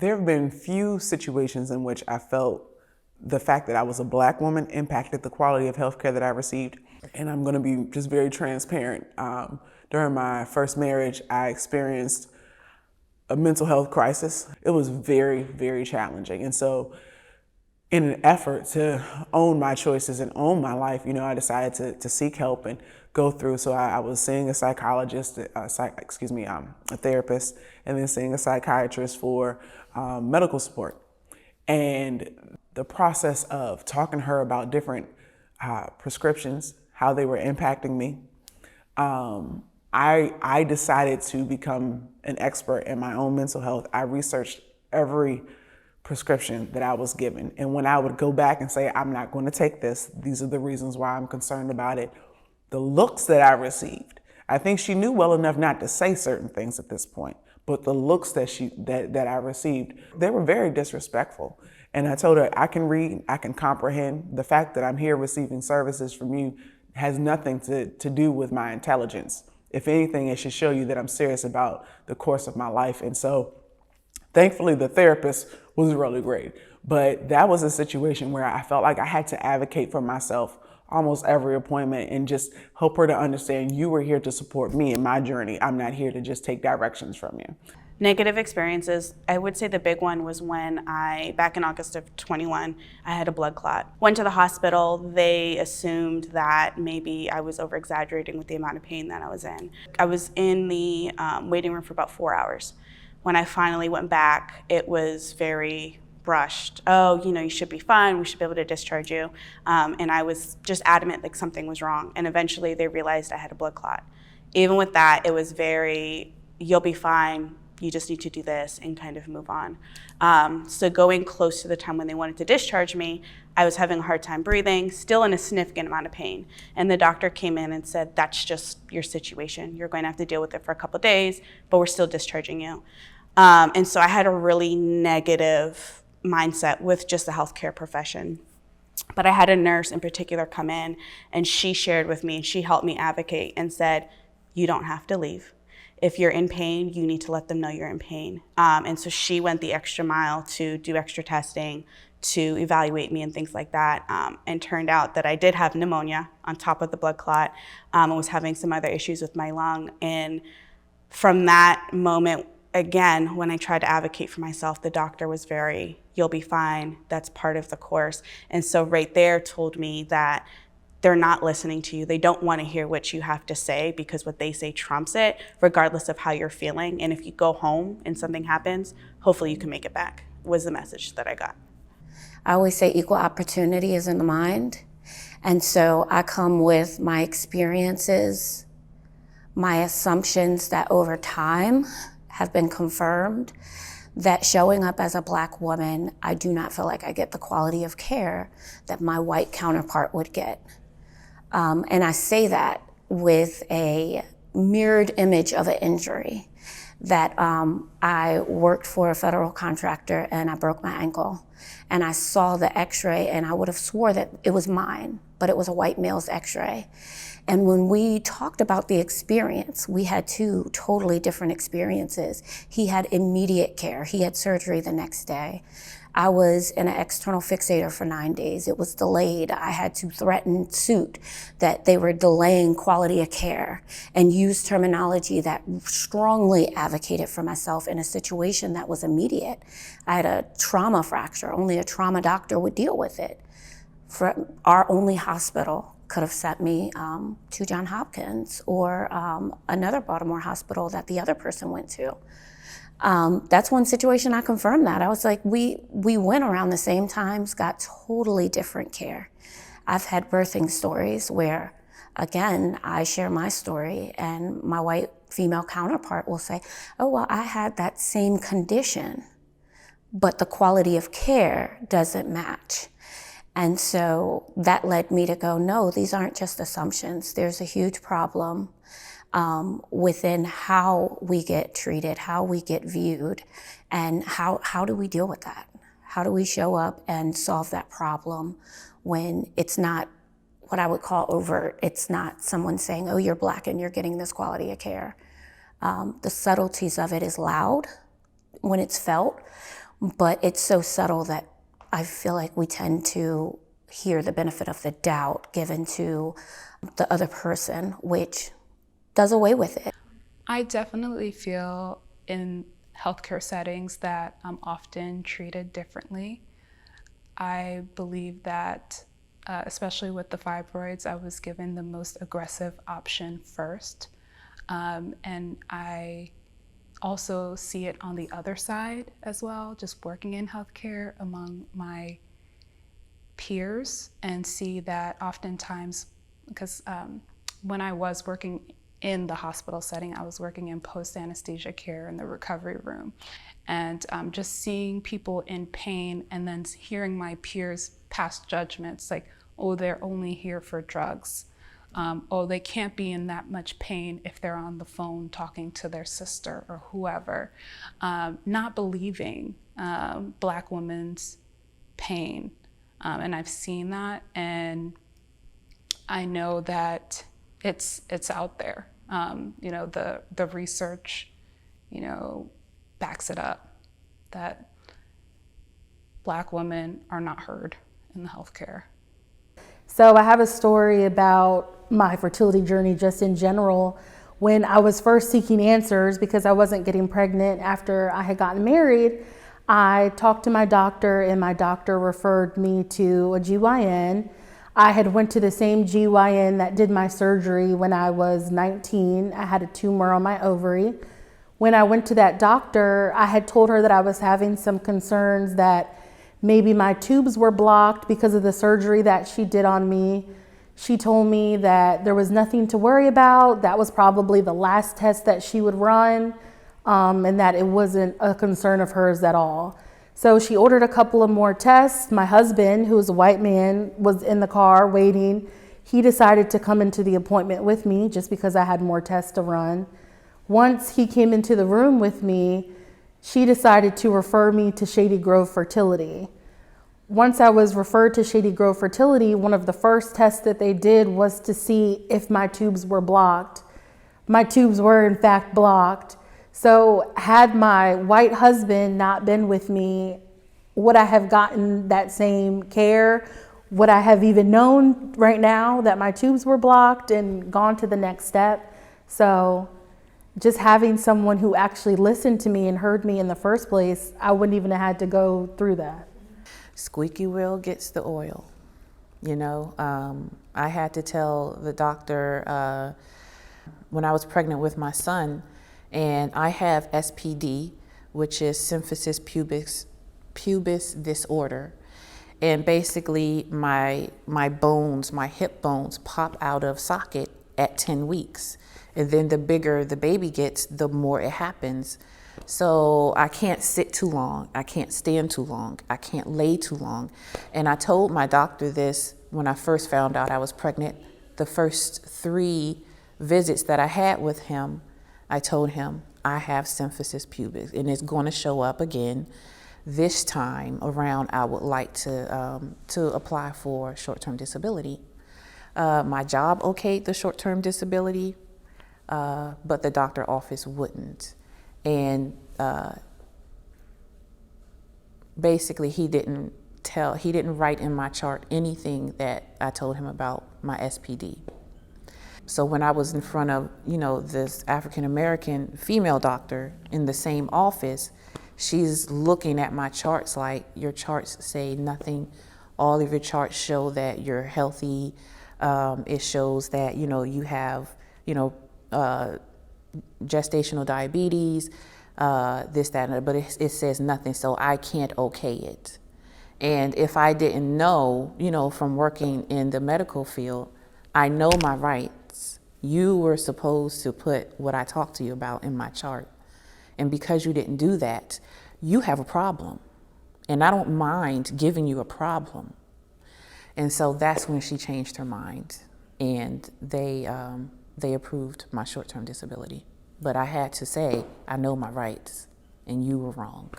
There have been few situations in which I felt the fact that I was a Black woman impacted the quality of healthcare that I received. And I'm going to be just very transparent. During my first marriage, I experienced a mental health crisis. It was very, very challenging. And so in an effort to own my choices and own my life, I decided to seek help and go through. So I was seeing a psychologist, a therapist, and then seeing a psychiatrist for medical support. And the process of talking to her about different prescriptions, how they were impacting me, I decided to become an expert in my own mental health. I researched every prescription that I was given. And when I would go back and say, I'm not going to take this, these are the reasons why I'm concerned about it, the looks that I received, I think she knew well enough not to say certain things at this point, but the looks that I received, they were very disrespectful. And I told her, I can read, I can comprehend. The fact that I'm here receiving services from you has nothing to do with my intelligence. If anything, it should show you that I'm serious about the course of my life. And so thankfully, the therapist was really great. But that was a situation where I felt like I had to advocate for myself almost every appointment and just help her to understand you were here to support me in my journey. I'm not here to just take directions from you. Negative experiences, I would say the big one was when back in August of 21, I had a blood clot. Went to the hospital, they assumed that maybe I was over-exaggerating with the amount of pain that I was in. I was in the waiting room for about 4 hours. When I finally went back, it was very brushed. Oh, you should be fine. We should be able to discharge you. And I was just adamant like something was wrong. And eventually they realized I had a blood clot. Even with that, it was very, you'll be fine. You just need to do this and kind of move on. So going close to the time when they wanted to discharge me, I was having a hard time breathing, still in a significant amount of pain. And the doctor came in and said, that's just your situation. You're going to have to deal with it for a couple of days, but we're still discharging you. And so I had a really negative mindset with just the healthcare profession. But I had a nurse in particular come in and she shared with me and she helped me advocate and said, you don't have to leave. If you're in pain, you need to let them know you're in pain. And so she went the extra mile to do extra testing, to evaluate me and things like that. And turned out that I did have pneumonia on top of the blood clot. And was having some other issues with my lung. And from that moment, again, when I tried to advocate for myself, the doctor was very, you'll be fine, that's part of the course. And so right there told me that they're not listening to you. They don't want to hear what you have to say because what they say trumps it, regardless of how you're feeling. And if you go home and something happens, hopefully you can make it back, was the message that I got. I always say equal opportunity is in the mind. And so I come with my experiences, my assumptions that over time have been confirmed, that showing up as a Black woman, I do not feel like I get the quality of care that my white counterpart would get. And I say that with a mirrored image of an injury that I worked for a federal contractor and I broke my ankle. And I saw the x-ray and I would have swore that it was mine, but it was a white male's x-ray. And when we talked about the experience, we had two totally different experiences. He had immediate care. He had surgery the next day. I was in an external fixator for 9 days. It was delayed. I had to threaten suit that they were delaying quality of care and use terminology that strongly advocated for myself in a situation that was immediate. I had a trauma fracture. Only a trauma doctor would deal with it. For our only hospital could have sent me to Johns Hopkins or another Baltimore hospital that the other person went to. That's one situation I confirmed that. I was like, we went around the same times, got totally different care. I've had birthing stories where, again, I share my story and my white female counterpart will say, oh, well, I had that same condition, but the quality of care doesn't match. And so that led me to go, no, these aren't just assumptions. There's a huge problem within how we get treated, how we get viewed, and how do we deal with that? How do we show up and solve that problem when it's not what I would call overt? It's not someone saying, oh, you're Black and you're getting this quality of care. The subtleties of it is loud when it's felt, but it's so subtle that I feel like we tend to hear the benefit of the doubt given to the other person, which does away with it. I definitely feel in healthcare settings that I'm often treated differently. I believe that, especially with the fibroids, I was given the most aggressive option first. And I also see it on the other side as well, just working in healthcare among my peers, and see that oftentimes, because when I was working in the hospital setting, I was working in post-anesthesia care in the recovery room. And just seeing people in pain and then hearing my peers pass judgments like, oh, they're only here for drugs. Oh, they can't be in that much pain if they're on the phone talking to their sister or whoever. Not believing Black women's pain. And I've seen that, and I know that it's out there. The research, backs it up that Black women are not heard in the healthcare. So I have a story about my fertility journey just in general. When I was first seeking answers because I wasn't getting pregnant after I had gotten married, I talked to my doctor, and my doctor referred me to a GYN. I had went to the same GYN that did my surgery when I was 19. I had a tumor on my ovary. When I went to that doctor, I had told her that I was having some concerns that maybe my tubes were blocked because of the surgery that she did on me. She told me that there was nothing to worry about. That was probably the last test that she would run, and that it wasn't a concern of hers at all. So she ordered a couple of more tests. My husband, who is a white man, was in the car waiting. He decided to come into the appointment with me just because I had more tests to run. Once he came into the room with me, she decided to refer me to Shady Grove Fertility. Once I was referred to Shady Grove Fertility, one of the first tests that they did was to see if my tubes were blocked. My tubes were in fact blocked. So had my white husband not been with me, would I have gotten that same care? Would I have even known right now that my tubes were blocked and gone to the next step? So just having someone who actually listened to me and heard me in the first place, I wouldn't even have had to go through that. Squeaky wheel gets the oil. I had to tell the doctor when I was pregnant with my son, and I have SPD, which is symphysis pubis disorder. And basically my bones, my hip bones pop out of socket at 10 weeks. And then the bigger the baby gets, the more it happens. So I can't sit too long. I can't stand too long. I can't lay too long. And I told my doctor this when I first found out I was pregnant. The first 3 visits that I had with him, I told him, I have symphysis pubis, and it's going to show up again. This time around, I would like to apply for short-term disability. My job okayed the short-term disability, but the doctor office wouldn't. And basically he didn't write in my chart anything that I told him about my SPD. So when I was in front of, this African-American female doctor in the same office, she's looking at my charts like, your charts say nothing. All of your charts show that you're healthy. It shows that, you have, gestational diabetes, this, that, and that, but it says nothing, so I can't okay it. And if I didn't know, from working in the medical field, I know my rights. You were supposed to put what I talked to you about in my chart. And because you didn't do that, you have a problem. And I don't mind giving you a problem. And so that's when she changed her mind, and they approved my short-term disability. But I had to say, I know my rights, and you were wrong.